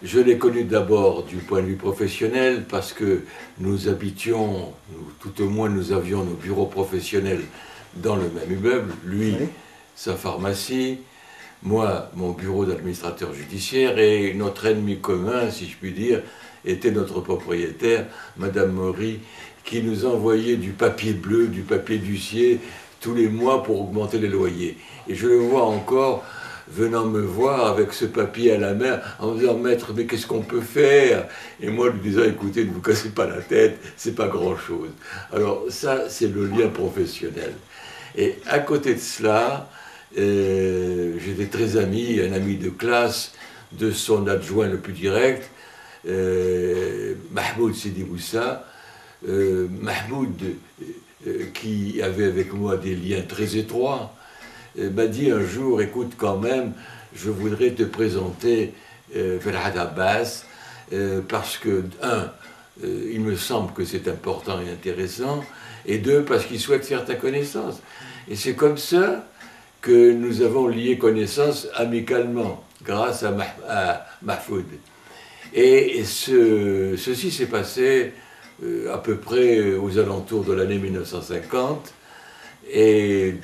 Je l'ai connu d'abord du point de vue professionnel parce que nous habitions, tout au moins nous avions nos bureaux professionnels dans le même immeuble, lui, oui, sa pharmacie, moi, mon bureau d'administrateur judiciaire, et notre ennemi commun, si je puis dire, était notre propriétaire, Madame Maury, qui nous envoyait du papier bleu, du papier d'huissier, tous les mois pour augmenter les loyers. Et je le vois encore venant me voir avec ce papier à la main, en me disant « Maître, mais qu'est-ce qu'on peut faire ?» Et moi, lui disant « Écoutez, ne vous cassez pas la tête, c'est pas grand-chose. » Alors ça, c'est le lien professionnel. Et à côté de cela, j'étais très ami, un ami de classe de son adjoint le plus direct, Mahmoud Sidi Moussa, Mahmoud, qui avait avec moi des liens très étroits, m'a dit un jour, écoute quand même, je voudrais te présenter Ferhat Abbas, parce que, il me semble que c'est important et intéressant, et deux, parce qu'il souhaite faire ta connaissance. Et c'est comme ça que nous avons lié connaissance amicalement, grâce à Mahfoud. Et ceci s'est passé à peu près aux alentours de l'année 1950, et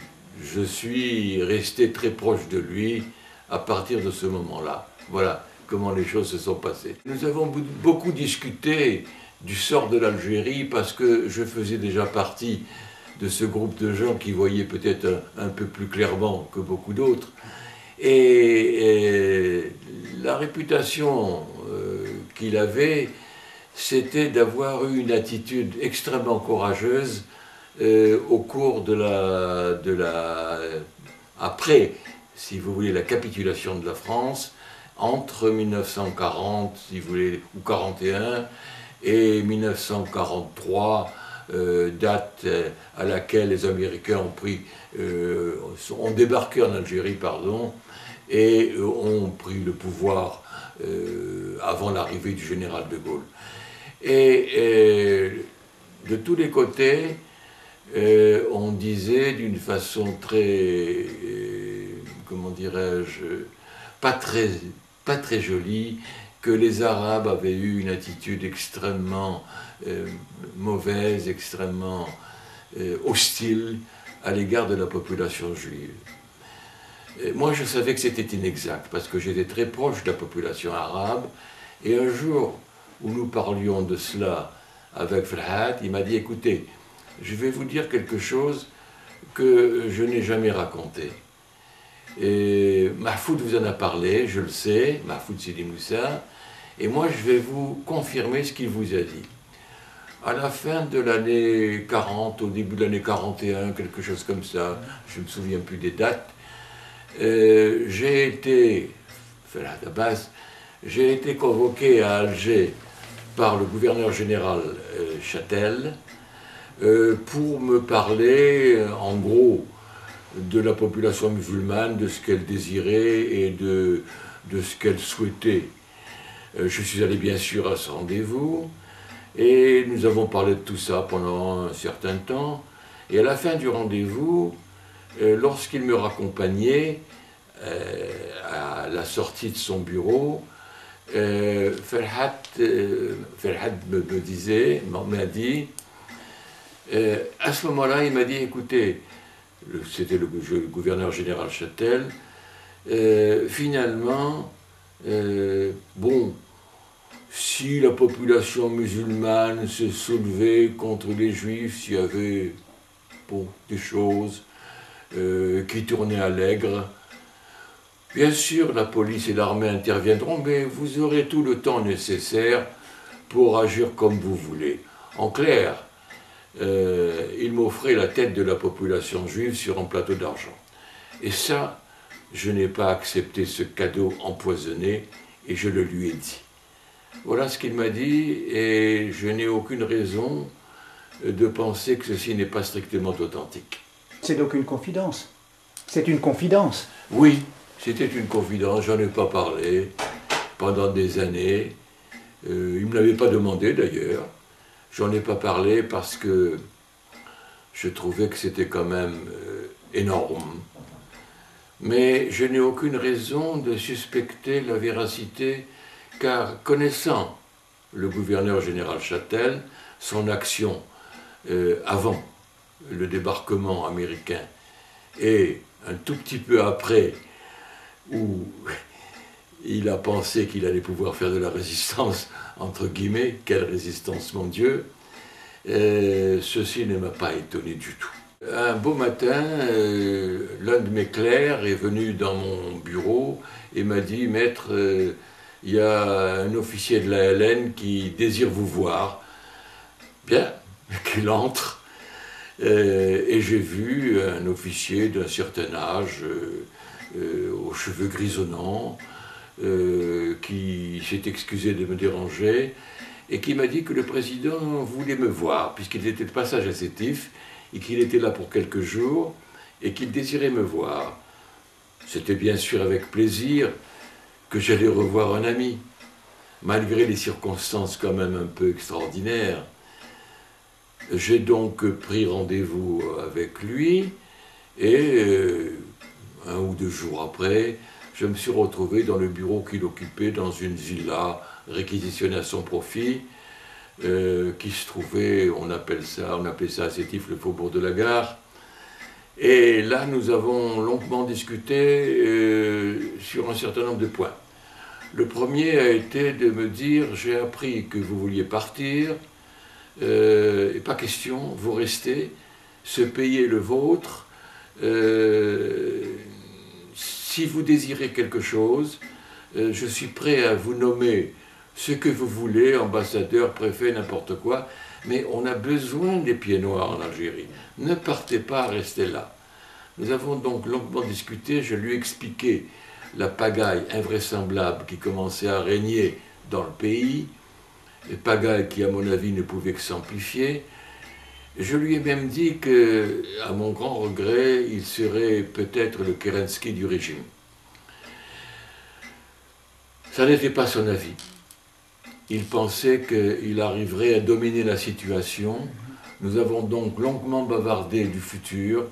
je suis resté très proche de lui à partir de ce moment-là. Voilà comment les choses se sont passées. Nous avons beaucoup discuté du sort de l'Algérie parce que je faisais déjà partie de ce groupe de gens qui voyaient peut-être un peu plus clairement que beaucoup d'autres. Et la réputation qu'il avait, c'était d'avoir eu une attitude extrêmement courageuse au cours après, si vous voulez, la capitulation de la France, entre 1940, si vous voulez, ou 41, et 1943, date à laquelle les Américains ont débarqué en Algérie, pardon, et ont pris le pouvoir avant l'arrivée du général de Gaulle. Et de tous les côtés, on disait d'une façon très, comment dirais-je, pas très jolie, que les Arabes avaient eu une attitude extrêmement mauvaise, extrêmement hostile à l'égard de la population juive. Et moi, je savais que c'était inexact, parce que j'étais très proche de la population arabe, et un jour où nous parlions de cela avec Ferhat, il m'a dit « Écoutez, je vais vous dire quelque chose que je n'ai jamais raconté. » Et Mahfoud vous en a parlé, je le sais, Mahfoud Sidi Moussa, et moi je vais vous confirmer ce qu'il vous a dit. À la fin de l'année 40, au début de l'année 41, quelque chose comme ça, je ne me souviens plus des dates, j'ai été convoqué à Alger par le gouverneur général Châtel pour me parler, en gros, de la population musulmane, de ce qu'elle désirait et de ce qu'elle souhaitait. Je suis allé bien sûr à ce rendez-vous et nous avons parlé de tout ça pendant un certain temps. Et à la fin du rendez-vous, lorsqu'il me raccompagnait à la sortie de son bureau, Ferhat m'a dit, à ce moment-là, il m'a dit, écoutez, c'était le gouverneur général Châtel, finalement, bon, si la population musulmane se soulevait contre les juifs, s'il y avait bon, des choses qui tournaient à l'aigre, bien sûr, la police et l'armée interviendront, mais vous aurez tout le temps nécessaire pour agir comme vous voulez. En clair, il m'offrait la tête de la population juive sur un plateau d'argent. Et ça, je n'ai pas accepté ce cadeau empoisonné et je le lui ai dit. Voilà ce qu'il m'a dit et je n'ai aucune raison de penser que ceci n'est pas strictement authentique. C'est donc une confidence. C'est une confidence. Oui, c'était une confidence, j'en ai pas parlé pendant des années. Il ne me l'avait pas demandé d'ailleurs. J'en ai pas parlé parce que je trouvais que c'était quand même énorme. Mais je n'ai aucune raison de suspecter la véracité car connaissant le gouverneur général Chatel, son action avant le débarquement américain et un tout petit peu après, où il a pensé qu'il allait pouvoir faire de la résistance, entre guillemets, quelle résistance, mon Dieu, ceci ne m'a pas étonné du tout. Un beau matin, l'un de mes clercs est venu dans mon bureau et m'a dit « Maître, il y a un officier de la LN qui désire vous voir. » Bien, qu'il entre. Et j'ai vu un officier d'un certain âge, aux cheveux grisonnants, qui s'est excusé de me déranger et qui m'a dit que le président voulait me voir, puisqu'il était de passage à Sétif, et qu'il était là pour quelques jours, et qu'il désirait me voir. C'était bien sûr avec plaisir que j'allais revoir un ami, malgré les circonstances quand même un peu extraordinaires. J'ai donc pris rendez-vous avec lui, et 1 ou 2 jours après, je me suis retrouvé dans le bureau qu'il occupait dans une villa réquisitionnée à son profit, qui se trouvait, on appelait ça à Sétif le faubourg de la Gare. Et là, nous avons longuement discuté sur un certain nombre de points. Le premier a été de me dire « J'ai appris que vous vouliez partir, et pas question, vous restez, ce pays est le vôtre. Si vous désirez quelque chose, je suis prêt à vous nommer ce que vous voulez, ambassadeur, préfet, n'importe quoi, mais on a besoin des pieds noirs en Algérie. Ne partez pas, restez là. » Nous avons donc longuement discuté, je lui ai expliqué la pagaille invraisemblable qui commençait à régner dans le pays, et pagaille qui, à mon avis, ne pouvait que s'amplifier. Je lui ai même dit que, à mon grand regret, il serait peut-être le Kerensky du régime. Ça n'était pas son avis. Il pensait qu'il arriverait à dominer la situation. Nous avons donc longuement bavardé du futur,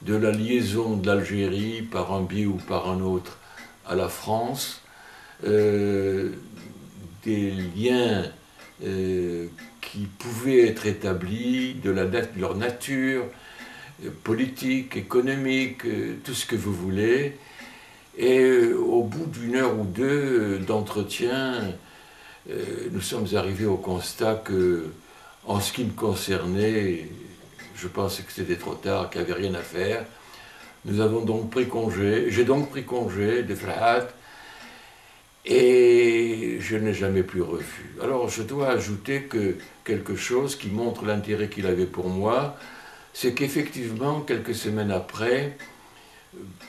de la liaison de l'Algérie par un biais ou par un autre à la France, des liens qui pouvaient être établis, de leur nature politique, économique, tout ce que vous voulez. Et au bout d'1 heure ou 2 d'entretien, nous sommes arrivés au constat que, en ce qui me concernait, je pensais que c'était trop tard, qu'il n'y avait rien à faire. Nous avons donc pris congé, j'ai donc pris congé de Flahat, et je ne l'ai jamais plus revu. Alors je dois ajouter que quelque chose qui montre l'intérêt qu'il avait pour moi, c'est qu'effectivement, quelques semaines après,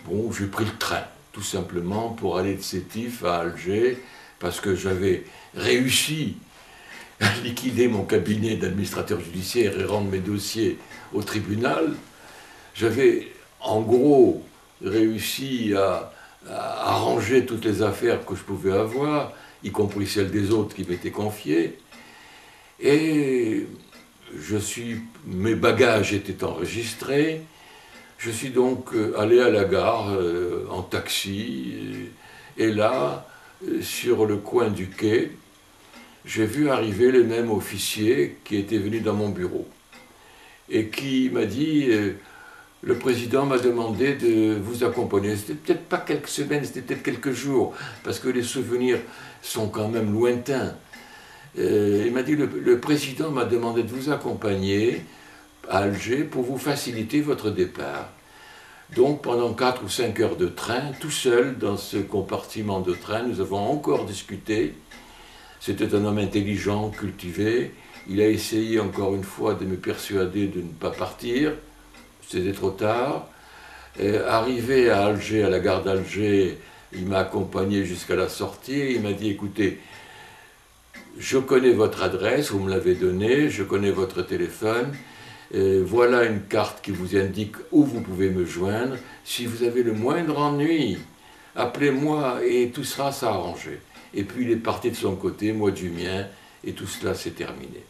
bon, j'ai pris le train, tout simplement, pour aller de Sétif à Alger, parce que j'avais réussi à liquider mon cabinet d'administrateur judiciaire et rendre mes dossiers au tribunal. J'avais en gros réussi à ranger toutes les affaires que je pouvais avoir, y compris celles des autres qui m'étaient confiées. Et mes bagages étaient enregistrés. Je suis donc allé à la gare en taxi. Et là, sur le coin du quai, j'ai vu arriver le même officier qui était venu dans mon bureau et qui m'a dit le président m'a demandé de vous accompagner. C'était peut-être pas quelques semaines, c'était peut-être quelques jours, parce que les souvenirs sont quand même lointains. Il m'a dit le président m'a demandé de vous accompagner à Alger pour vous faciliter votre départ. Donc pendant 4 ou 5 heures de train, tout seul dans ce compartiment de train, nous avons encore discuté. C'était un homme intelligent, cultivé. Il a essayé encore une fois de me persuader de ne pas partir. C'était trop tard. Arrivé à Alger, à la gare d'Alger, il m'a accompagné jusqu'à la sortie et il m'a dit « Écoutez, je connais votre adresse, vous me l'avez donnée, je connais votre téléphone, voilà une carte qui vous indique où vous pouvez me joindre. Si vous avez le moindre ennui, appelez-moi et tout sera s'arranger. » Et puis il est parti de son côté, moi du mien, et tout cela s'est terminé.